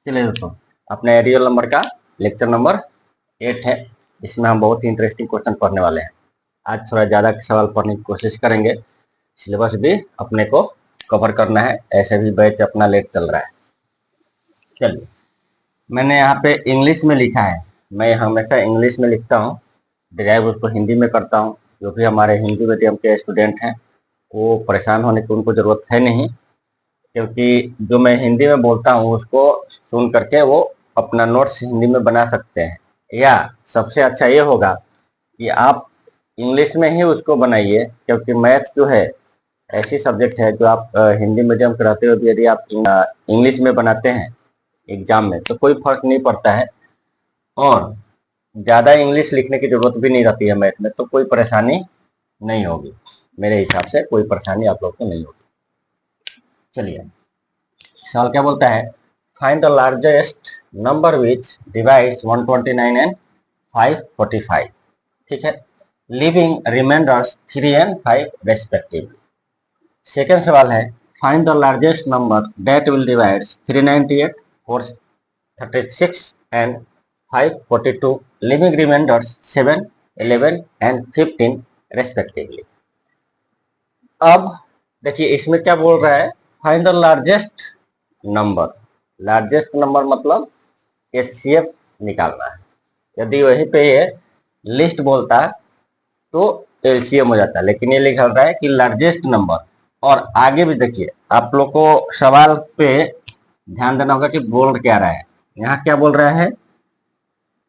चलिए दोस्तों, अपने एरियल नंबर का लेक्चर नंबर 8 है। इसमें हम बहुत ही इंटरेस्टिंग क्वेश्चन पढ़ने वाले हैं। आज थोड़ा ज़्यादा सवाल पढ़ने की कोशिश करेंगे। सिलेबस भी अपने को कवर करना है, ऐसे भी बैच अपना लेट चल रहा है। चलिए, मैंने यहाँ पे इंग्लिश में लिखा है। मैं हमेशा इंग्लिश में लिखता हूँ, डिराइव उसको हिंदी में करता हूँ। जो भी हमारे हिंदी मीडियम के स्टूडेंट हैं वो परेशान होने की उनको ज़रूरत है नहीं, क्योंकि जो मैं हिंदी में बोलता हूँ उसको सुन करके वो अपना नोट्स हिंदी में बना सकते हैं। या सबसे अच्छा ये होगा कि आप इंग्लिश में ही उसको बनाइए, क्योंकि मैथ जो है ऐसी सब्जेक्ट है जो आप हिंदी मीडियम के रहते हुए भी यदि आप इंग्लिश में बनाते हैं एग्जाम में तो कोई फर्क नहीं पड़ता है, और ज़्यादा इंग्लिश लिखने की जरूरत भी नहीं रहती है मैथ में, तो कोई परेशानी नहीं होगी। मेरे हिसाब से कोई परेशानी आप लोग को नहीं होगी। चलिए, सवाल क्या बोलता है, find the largest number which divides 129 and 545। ठीक है, living reminders 3 and 5 respectively. Second सवाल है, find the largest number that will divides 398, 436 and 542, living reminders 7, 11 and 15 respectively. अब देखिए इसमें क्या बोल रहा है, find the largest number. Largest number मतलब HCF निकालना है। यदि वहीं पे ये लिस्ट बोलता तो LCM हो जाता, लेकिन ये लिखा रहा है कि लार्जेस्ट नंबर। और आगे भी देखिए, आप लोग को सवाल पे ध्यान देना होगा कि बोल क्या रहा है। यहाँ क्या बोल रहा है,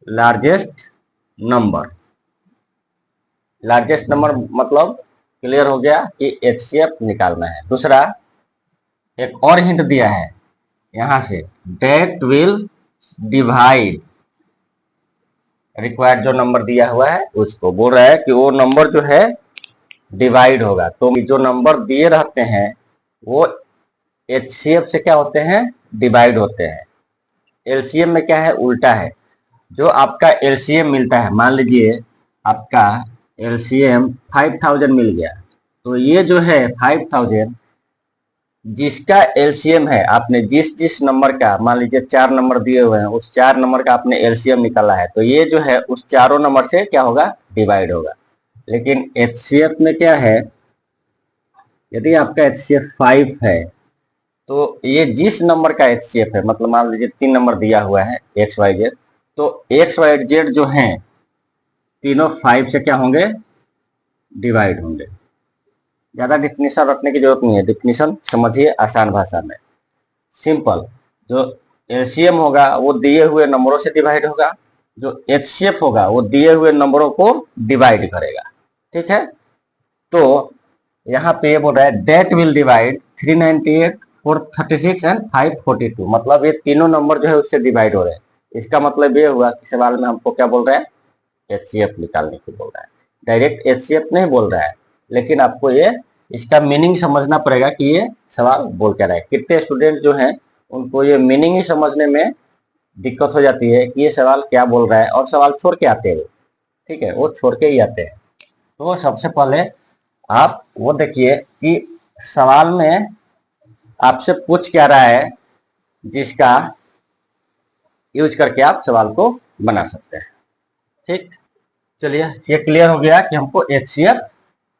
लार्जेस्ट नंबर। लार्जेस्ट नंबर मतलब क्लियर हो गया कि HCF निकालना है। दूसरा एक और हिंट दिया है यहां से, डेट विल डिवाइड। रिक्वायर्ड जो नंबर दिया हुआ है उसको बोल रहा है कि वो नंबर जो है डिवाइड होगा। तो जो नंबर दिए रहते हैं वो HCF से क्या होते हैं, डिवाइड होते हैं। LCM में क्या है, उल्टा है। जो आपका LCM मिलता है, मान लीजिए आपका LCM 5000 मिल गया, तो ये जो है 5000 जिसका LCM है, आपने जिस नंबर का, मान लीजिए 4 नंबर दिए हुए हैं, उस 4 नंबर का आपने LCM निकाला है, तो ये जो है उस चारों नंबर से क्या होगा, डिवाइड होगा। लेकिन HCF में क्या है, यदि आपका HCF 5 है तो ये जिस नंबर का HCF है, मतलब मान लीजिए 3 नंबर दिया हुआ है XYZ, तो XYZ जो है तीनों 5 से क्या होंगे, डिवाइड होंगे। ज्यादा डिफिनेशन रखने की जरूरत नहीं है, डिफिनेशन समझिए आसान भाषा में, सिंपल। जो LCM होगा वो दिए हुए नंबरों से डिवाइड होगा, जो HCF होगा वो दिए हुए नंबरों को डिवाइड करेगा। ठीक है, तो यहाँ पे ये बोल रहा है डेट विल डिवाइड 398, 436 एंड 542, मतलब ये तीनों नंबर जो है उससे डिवाइड हो रहे हैं। इसका मतलब ये हुआ कि सवाल में हमको क्या बोल रहा है, HCF निकालने की बोल रहा है। डायरेक्ट HCF नहीं बोल रहा है, लेकिन आपको ये इसका मीनिंग समझना पड़ेगा कि ये सवाल बोल क्या रहा है। कितने स्टूडेंट जो हैं उनको ये मीनिंग ही समझने में दिक्कत हो जाती है कि ये सवाल क्या बोल रहा है, और सवाल छोड़ के आते हैं। ठीक है, वो छोड़ के ही आते हैं। तो सबसे पहले आप वो देखिए कि सवाल में आपसे पूछ क्या रहा है, जिसका यूज करके आप सवाल को बना सकते हैं। ठीक, चलिए ये क्लियर हो गया कि हमको HCF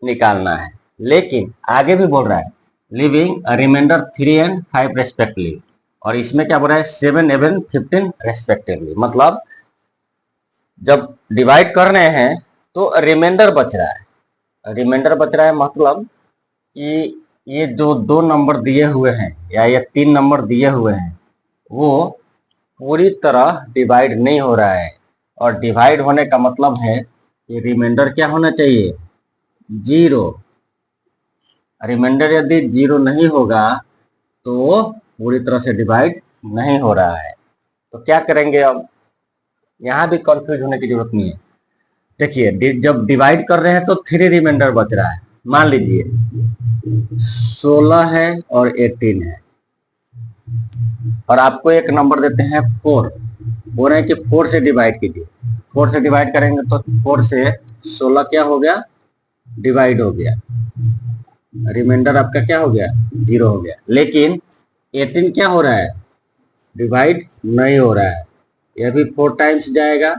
निकालना है। लेकिन आगे भी बोल रहा है लिविंग रिमाइंडर 3 एंड 5 रेस्पेक्टिवली, और इसमें क्या बोल रहा है 7, 11, 15 रेस्पेक्टिवली। मतलब जब डिवाइड कर रहे हैं तो रिमाइंडर बच रहा है। रिमाइंडर बच रहा है मतलब कि ये जो 2 नंबर दिए हुए हैं या ये 3 नंबर दिए हुए हैं वो पूरी तरह डिवाइड नहीं हो रहा है। और डिवाइड होने का मतलब है कि रिमाइंडर क्या होना चाहिए, 0। रिमाइंडर यदि 0 नहीं होगा तो वो पूरी तरह से डिवाइड नहीं हो रहा है। तो क्या करेंगे, अब यहाँ भी कंफ्यूज होने की जरूरत नहीं है। देखिए जब डिवाइड कर रहे हैं तो 3 रिमाइंडर बच रहा है। मान लीजिए 16 है और 18 है, और आपको एक नंबर देते हैं 4, बोल रहे हैं कि 4 से डिवाइड कीजिए। 4 से डिवाइड करेंगे तो 4 से 16 क्या हो गया, डिवाइड हो गया। रिमाइंडर आपका क्या हो गया, 0 हो गया। लेकिन 18 क्या हो रहा है, डिवाइड नहीं हो रहा है, यह भी 4 टाइम्स जाएगा,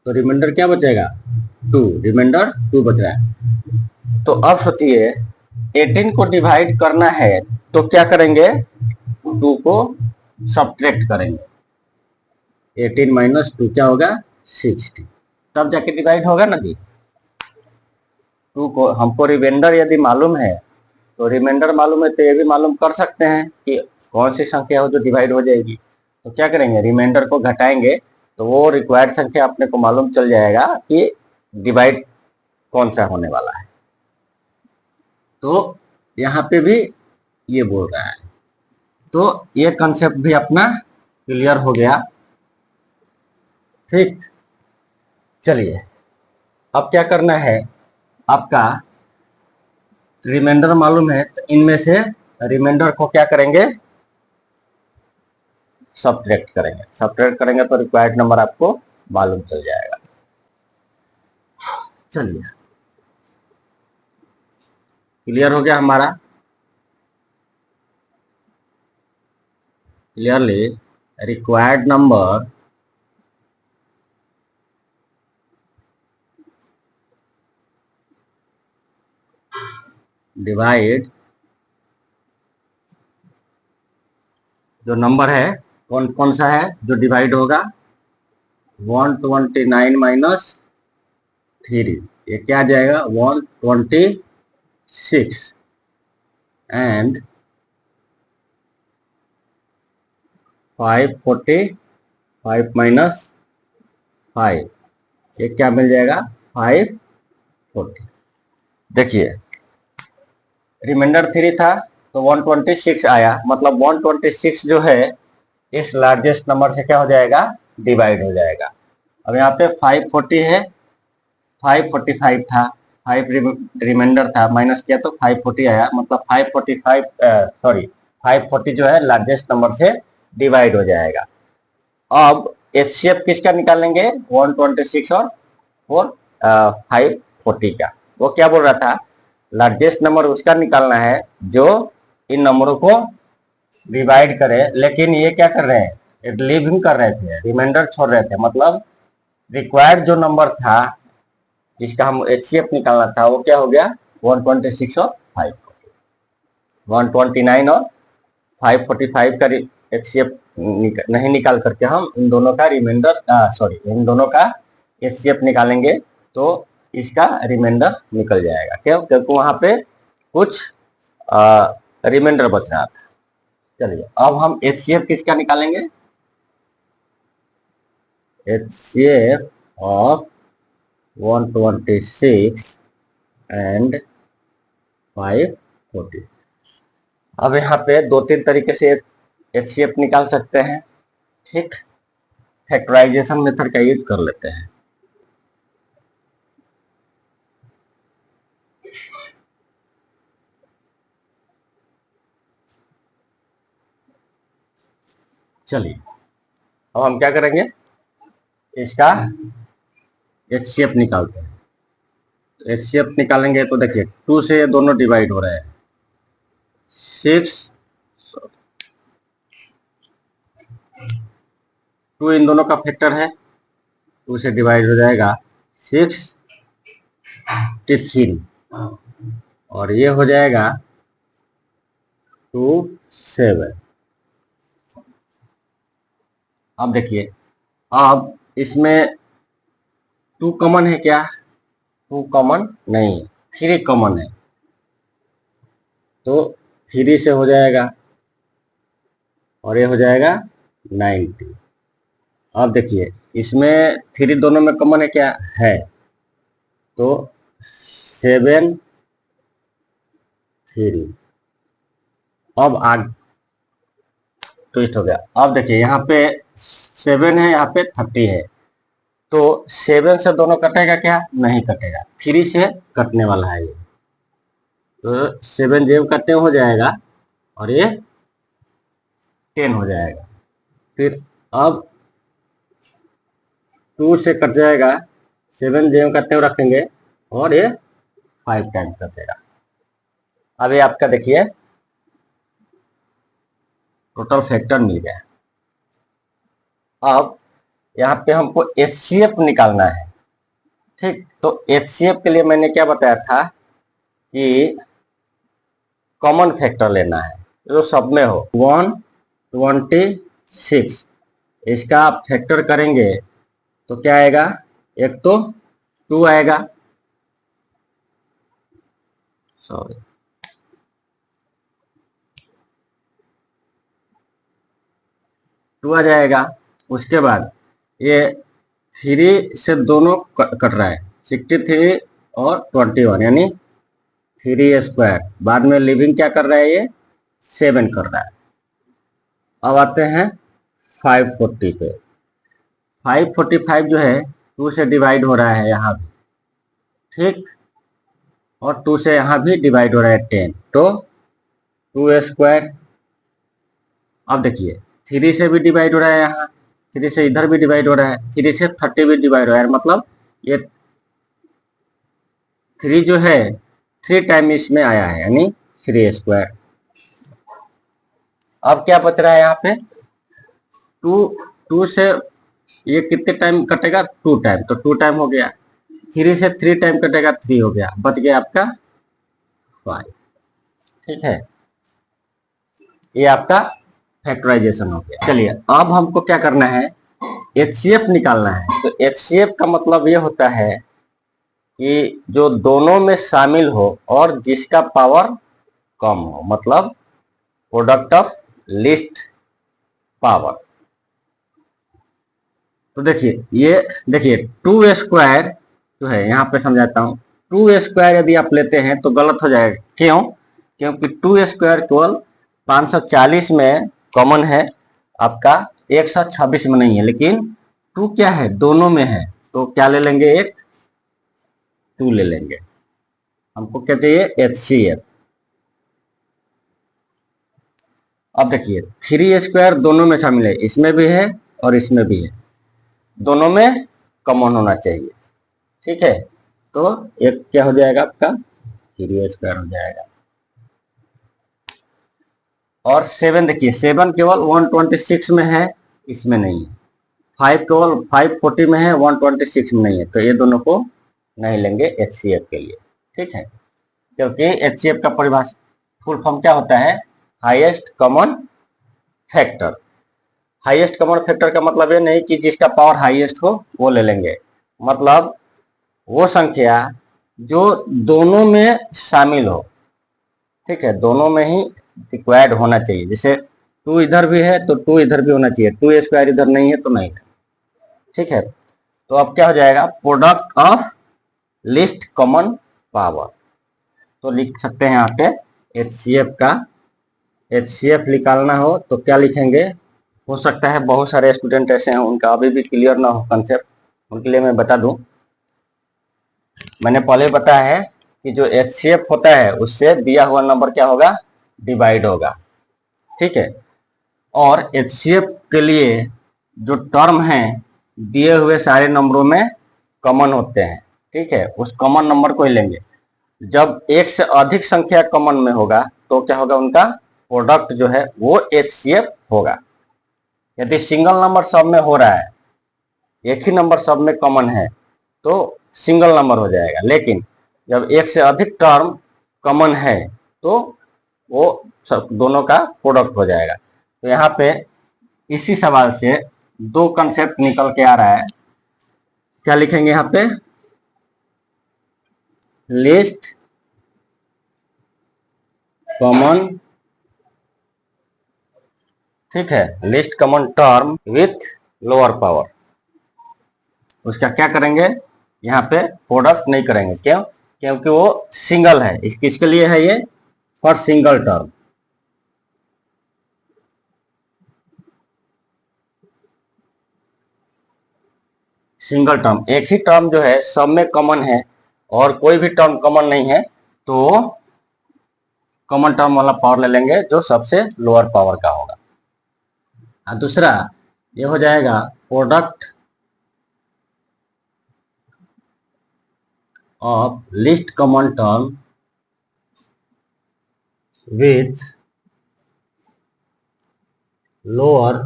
तो रिमाइंडर क्या बचेगा 2, रिमाइंडर 2 बच रहा है। तो अब सोचिए 18 को डिवाइड करना है तो क्या करेंगे, 2 को सब्ट्रैक्ट करेंगे, 18 माइनस 2 क्या होगा 60, तब जाके डिवाइड होगा ना जी। 2 को हमको रिमाइंडर यदि मालूम है तो रिमाइंडर मालूम है तो ये भी मालूम कर सकते हैं कि कौन सी संख्या हो जो डिवाइड हो जाएगी। तो क्या करेंगे, रिमाइंडर को घटाएंगे तो वो रिक्वायर्ड संख्या अपने को मालूम चल जाएगा कि डिवाइड कौन सा होने वाला है। तो यहाँ पे भी ये बोल रहा है, तो ये कंसेप्ट भी अपना क्लियर हो गया। ठीक, चलिए अब क्या करना है, आपका रिमाइंडर मालूम है तो इनमें से रिमाइंडर को क्या करेंगे, सब्ट्रैक्ट करेंगे, सब्ट्रैक्ट करेंगे तो रिक्वायर्ड नंबर आपको मालूम चल जाएगा। चलिए क्लियर हो गया हमारा, क्लियरली रिक्वायर्ड नंबर डिवाइड, जो नंबर है कौन कौन सा है जो डिवाइड होगा, 129 माइनस 3, ये क्या आ जाएगा 126 एंड 545 माइनस 5, ये क्या मिल जाएगा 540। देखिए रिमाइंडर 3 था तो 126 आया, मतलब 126 जो है इस लार्जेस्ट नंबर से क्या हो जाएगा, डिवाइड हो जाएगा। अब यहाँ पे 540 है, 545 था, 5 रिमाइंडर था, माइनस किया तो 540 आया, मतलब 540 जो है लार्जेस्ट नंबर से डिवाइड हो जाएगा। अब एचसीएफ किसका निकालेंगे, 126 और 540 का। वो क्या बोल रहा था, लार्जेस्ट नंबर उसका निकालना है जो इन नंबरों को डिवाइड करे, लेकिन ये क्या कर रहे हैं, लिविंग कर रहे थे, रिमाइंडर छोड़ रहे थे, मतलब रिक्वायर्ड जो नंबर था जिसका हम एचसीएफ निकालना था वो क्या हो गया 126 और 540, 129 और 545 का एचसीएफ नहीं निकाल करके हम इन दोनों का रिमाइंडर इन दोनों का एचसीएफ निकालेंगे तो इसका रिमाइंडर निकल जाएगा। क्यों, क्योंकि वहां पे कुछ रिमाइंडर बच रहा था। चलिए अब हम एचसीएफ किसका निकालेंगे, एचसीएफ ऑफ 126 एंड 540। अब यहाँ पे 2-3 तरीके से एचसीएफ निकाल सकते हैं। ठीक, फैक्टराइजेशन मेथड का यूज कर लेते हैं। चलिए अब हम क्या करेंगे, इसका एचसीएफ निकालते हैं। तो एचसीएफ निकालेंगे तो देखिए 2 से ये दोनों डिवाइड हो रहे हैं, 6 2 इन दोनों का फैक्टर है, 2 से डिवाइड हो जाएगा 63 और ये हो जाएगा 27। अब देखिए, अब इसमें 2 कॉमन है क्या, 2 कॉमन नहीं, 3 कॉमन है, तो 3 से हो जाएगा और ये हो जाएगा 90। अब देखिए इसमें 3 दोनों में कॉमन है क्या है, तो 7 3, अब आग ट्विस्ट हो गया। अब देखिए यहाँ पे 7 है, यहाँ पे 30 है, तो 7 से दोनों कटेगा क्या, नहीं कटेगा, 3 से कटने वाला है ये, तो 7 जेब कटने हो जाएगा और ये 10 हो जाएगा। फिर अब 2 से कट जाएगा, 7 जेब कटने रखेंगे और ये 5 टाइम्स कटेगा। अब ये आपका देखिए टोटल फैक्टर मिल गया। अब यहाँ पे हमको HCF निकालना है। ठीक, तो HCF के लिए मैंने क्या बताया था कि कॉमन फैक्टर लेना है जो सब में हो। 126 इसका आप फैक्टर करेंगे तो क्या आएगा, एक तो 2 आएगा, सॉरी 2 आ जाएगा। उसके बाद ये 3 से दोनों कट रहा है, 63 और 21 यानी 3 स्क्वायर। बाद में लिविंग क्या कर रहा है, ये 7 कर रहा है। अब आते हैं 540 पे। 545 जो है 2 से डिवाइड हो रहा है यहाँ भी, ठीक, और 2 से यहाँ भी डिवाइड हो रहा है 10, तो 2 स्क्वायर। अब देखिए 3 से भी डिवाइड हो रहा है, यहाँ 3 से इधर भी डिवाइड हो रहा है, 3 से 30 भी डिवाइड हो रहा है, मतलब ये 3 जो है 3 टाइम इसमें आया है यानी 3 स्क्वायर। अब क्या बच रहा है यहाँ पे, 2 से ये कितने टाइम कटेगा, 2 टाइम, तो 2 टाइम हो गया। 3 से 3 टाइम कटेगा, 3 हो गया, बच गया आपका 5। ठीक है, ये आपका फैक्टराइजेशन हो गया। चलिए अब हमको क्या करना है, HCF निकालना है। तो HCF का मतलब ये होता है कि जो दोनों में शामिल हो और जिसका पावर कम हो, मतलब प्रोडक्ट ऑफ लीस्ट पावर। तो देखिए ये देखिए 2 स्क्वायर जो है, यहाँ पे समझाता हूँ। 2 स्क्वायर यदि आप लेते हैं तो गलत हो जाएगा, क्यों, क्योंकि 2 स्क्वायर केवल 540 में कॉमन है आपका, 126 में नहीं है। लेकिन 2 क्या है, दोनों में है, तो क्या ले लेंगे, एक 2 ले लेंगे। हमको क्या चाहिए, HCF। अब देखिए 3 स्क्वायर दोनों में शामिल है, इसमें भी है और इसमें भी है, दोनों में कॉमन होना चाहिए। ठीक है, तो एक क्या हो जाएगा आपका, 3 स्क्वायर हो जाएगा। और 7 देखिए, 7 केवल 126 में है, इसमें नहीं है। 5 केवल 540 में है, 126 में नहीं है, तो ये दोनों को नहीं लेंगे HCF के लिए। ठीक है, क्योंकि HCF का परिभाषा फुल फॉर्म क्या होता है, highest common factor. Highest common factor का मतलब ये नहीं कि जिसका पावर हाईएस्ट हो वो ले लेंगे, मतलब वो संख्या जो दोनों में शामिल हो। ठीक है, दोनों में ही रिक्वायर्ड होना चाहिए। जैसे 2 इधर भी है तो 2 इधर भी होना चाहिए, 2 स्क्वायर इधर नहीं है तो नहीं। ठीक है, तो अब क्या हो जाएगा, product of list common power. तो लिख सकते हैं यहाँ पे HCF का, HCF निकालना हो तो क्या लिखेंगे। हो सकता है बहुत सारे स्टूडेंट ऐसे हैं उनका अभी भी क्लियर ना हो कंसेप्ट, उनके लिए मैं बता दूं। मैंने पहले बताया है कि जो HCF होता है उससे दिया हुआ नंबर क्या होगा, डिवाइड होगा। ठीक है, और HCF के लिए जो टर्म है दिए हुए सारे नंबरों में कॉमन होते हैं। ठीक है, उस कॉमन नंबर को ही लेंगे। जब एक से अधिक संख्या कॉमन में होगा तो क्या होगा, उनका प्रोडक्ट जो है वो HCF होगा। यदि सिंगल नंबर सब में हो रहा है, एक ही नंबर सब में कॉमन है, तो सिंगल नंबर हो जाएगा। लेकिन जब एक से अधिक टर्म कॉमन है तो वो सब दोनों का प्रोडक्ट हो जाएगा। तो यहाँ पे इसी सवाल से 2 कंसेप्ट निकल के आ रहा है। क्या लिखेंगे यहाँ पे, लिस्ट कॉमन, ठीक है, list common term with lower power. उसका क्या करेंगे, यहाँ पे प्रोडक्ट नहीं करेंगे, क्यों, क्योंकि वो सिंगल है। किसके लिए है ये, for single term. Single term, एक ही टर्म जो है सब में कॉमन है और कोई भी टर्म कॉमन नहीं है, तो कॉमन टर्म वाला पावर ले लेंगे जो सबसे लोअर पावर का होगा। और दूसरा ये हो जाएगा product of list common term with lower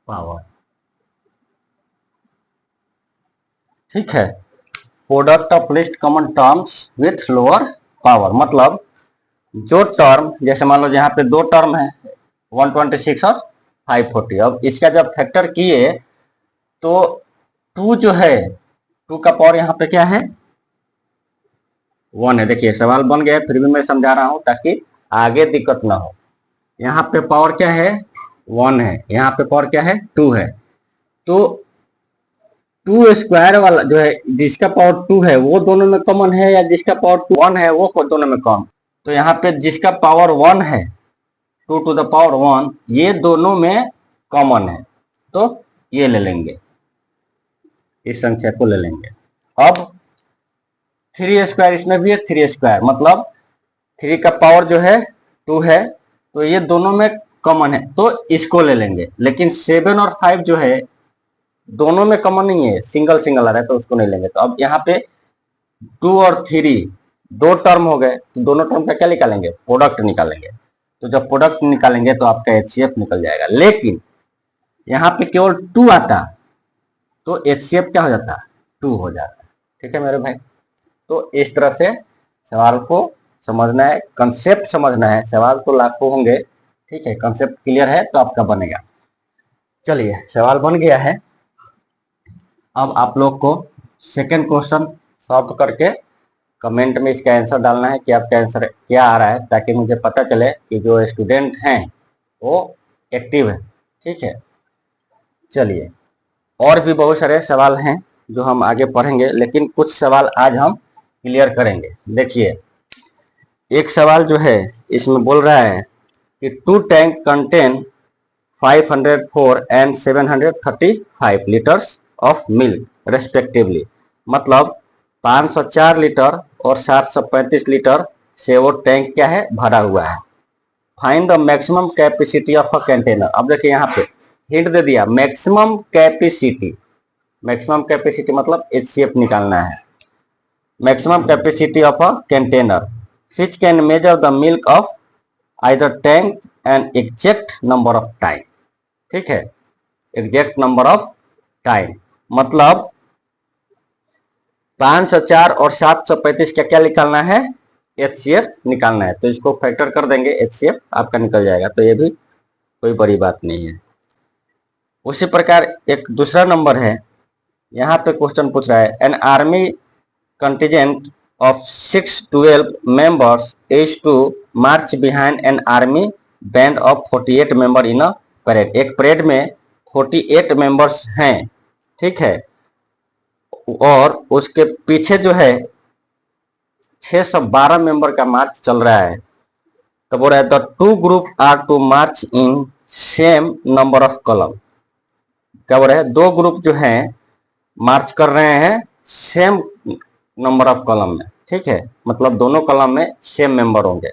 power. ठीक है, product of list common terms with lower power, मतलब जो टर्म, जैसे मान लो यहाँ पे दो टर्म है 126 और 540, अब इसका जब फैक्टर किए तो 2 जो है 2 का पावर यहाँ पे क्या है 1 है। देखिए सवाल बन गया, फिर भी मैं समझा रहा हूं ताकि आगे दिक्कत ना हो। यहाँ पे पावर क्या है 1 है, यहाँ पे पावर क्या है 2 है, तो 2 स्क्वायर वाला जो है जिसका पावर 2 है वो दोनों में कॉमन है, या जिसका पावर 1 है वो दोनों में कॉमन। तो यहाँ पे जिसका पावर 1 है 2 टू द पावर 1 ये दोनों में कॉमन है, तो ये ले लेंगे, इस संख्या को ले लेंगे। अब 3 स्क्वायर इसमें भी है 3 स्क्वायर, मतलब 3 का पावर जो है 2 है, तो ये दोनों में कॉमन है तो इसको ले लेंगे। लेकिन 7 और 5 जो है दोनों में कॉमन नहीं है, सिंगल सिंगल आ रहा है, तो उसको नहीं लेंगे। तो अब यहाँ पे 2 और 3 दो टर्म हो गए, तो दोनों टर्म का क्या निकालेंगे प्रोडक्ट निकालेंगे। तो जब प्रोडक्ट निकालेंगे तो आपका एचसीएफ निकल जाएगा। लेकिन यहाँ पे केवल 2 आता तो एचसीएफ क्या हो जाता 2 हो जाता। ठीक है मेरे भाई, तो इस तरह से सवाल को समझना है, कंसेप्ट समझना है। सवाल तो लाखों होंगे, ठीक है, कंसेप्ट क्लियर है तो आपका बनेगा। चलिए सवाल बन गया है, अब आप लोग को सेकंड क्वेश्चन सॉल्व करके कमेंट में इसका आंसर डालना है कि आपका आंसर क्या आ रहा है, ताकि मुझे पता चले कि जो स्टूडेंट हैं वो एक्टिव है। ठीक है, चलिए और भी बहुत सारे सवाल हैं जो हम आगे पढ़ेंगे, लेकिन कुछ सवाल आज हम क्लियर करेंगे। देखिए एक सवाल जो है इसमें बोल रहा है कि 2 tank contain 504 and 735 litres of milk respectively, मतलब 504 लीटर और 735 लीटर से वो टैंक क्या है भरा हुआ है। Find the maximum capacity of a container. अब देखिए यहाँ पे हिंट दे दिया, मैक्सिमम कैपेसिटी, मैक्सिमम कैपेसिटी मतलब एचसीएफ निकालना है। Maximum capacity of a container which can measure the milk of either tank and exact number of time। ठीक है, एग्जैक्ट नंबर ऑफ टाइम, मतलब 504 और 735 का क्या निकालना है एचसीएफ निकालना है। तो इसको फैक्टर कर देंगे, एचसीएफ आपका निकल जाएगा, तो ये भी कोई बड़ी बात नहीं है। उसी प्रकार एक दूसरा नंबर है, यहाँ पे क्वेश्चन पूछ रहा है an army contingent of 612 members is to march behind an army band of 48 member in a parade। एक परेड में 48 मेंबर्स हैं, ठीक है, और उसके पीछे जो है 612 मेंबर का मार्च चल रहा है। तो बोल रहा है the 2 group are to march in same number of column. क्या बोल रहा है, 2 ग्रुप जो हैं मार्च कर रहे हैं सेम नंबर ऑफ कॉलम में। ठीक है, मतलब दोनों कॉलम में सेम मेंबर होंगे।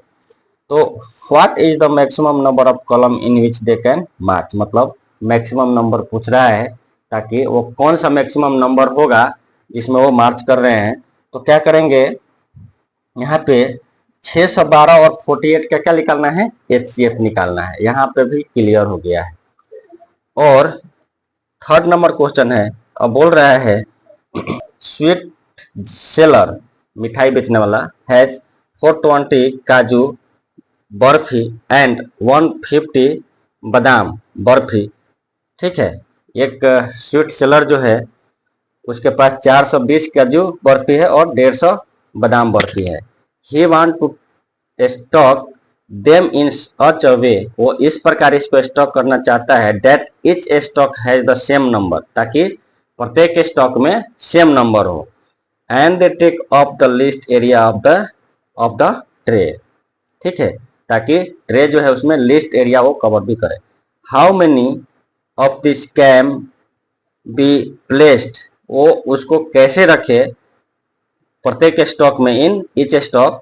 तो what is the maximum number of column in which they can march, मतलब मैक्सिमम नंबर पूछ रहा है ताकि वो कौन सा मैक्सिमम नंबर होगा जिसमें वो मार्च कर रहे हैं। तो क्या करेंगे, यहाँ पे 612 और 48 का क्या निकालना है एचसीएफ निकालना है। यहाँ पे भी क्लियर हो गया है। और थर्ड नंबर क्वेश्चन है, अब बोल रहा है स्वीट सेलर मिठाई बेचने वाला हैज 420 काजू बर्फी एंड 150 बादाम बर्फी। ठीक है, एक स्वीट सेलर जो है उसके पास 420 काजू बर्फी है और 150 बादाम बर्फी है। He want to stock them in such a way, वो इस प्रकार इसको स्टॉक करना चाहता है that each stock has the same number, ताकि प्रत्येक स्टॉक में सेम नंबर हो। And they take off the list area of the tray. ठीक है, ताकि ट्रे जो है उसमें लिस्ट एरिया वो कवर भी करे। How many of this can be placed, वो उसको कैसे रखे प्रत्येक स्टॉक में in each stock.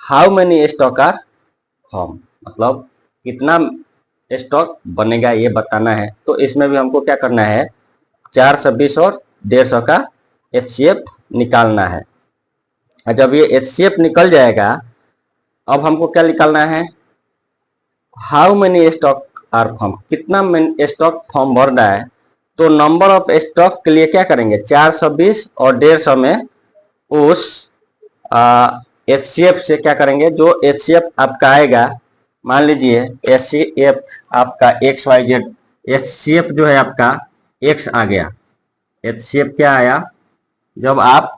How many stock are form, मतलब कितना स्टॉक बनेगा ये बताना है। तो इसमें भी हमको क्या करना है 420 और 150 का एचसीएफ निकालना है। जब ये एचसीएफ निकल जाएगा, अब हमको क्या निकालना है how many stock are form, कितना स्टॉक फॉर्म भर रहा है, तो नंबर ऑफ स्टॉक के लिए क्या करेंगे, 420 और 150 में उस HCF से क्या करेंगे, जो HCF आपका आएगा, मान लीजिए HCF आपका XYZ, HCF जो है आपका X आ गया, HCF क्या आया, जब आप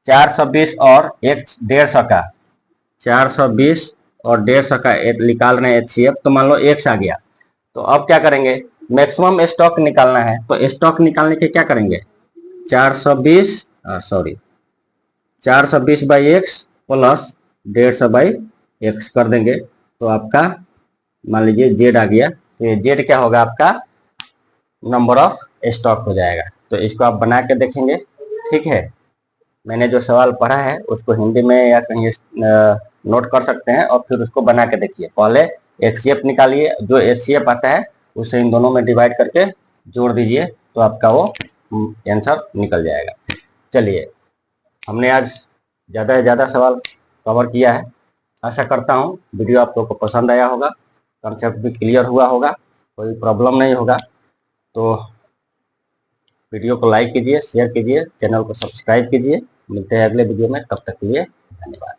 420 और 150 का 420 और 150 का निकाल रहे हैं HCF, तो मान लो X आ गया, तो अब क्या करेंगे, मैक्सिमम स्टॉक निकालना है, तो स्टॉक निकालने के क्या करेंगे, 420 by X plus 150 by X कर देंगे, तो आपका मान लीजिए Z आ गया, तो ये Z क्या होगा, आपका नंबर ऑफ स्टॉक हो जाएगा। तो इसको आप बना के देखेंगे, ठीक है। मैंने जो सवाल पढ़ा है उसको हिंदी में या कहीं नोट कर सकते हैं और फिर उसको बना के देखिए। पहले HCF निकालिए, जो HCF आता है उसे इन दोनों में डिवाइड करके जोड़ दीजिए, तो आपका वो आंसर निकल जाएगा। चलिए, हमने आज ज़्यादा से ज़्यादा सवाल कवर किया है। आशा करता हूँ वीडियो आप लोग को पसंद आया होगा, कंसेप्ट भी क्लियर हुआ होगा, कोई प्रॉब्लम नहीं होगा। तो वीडियो को लाइक कीजिए, शेयर कीजिए, चैनल को सब्सक्राइब कीजिए। मिलते हैं अगले वीडियो में, तब तक के लिए धन्यवाद।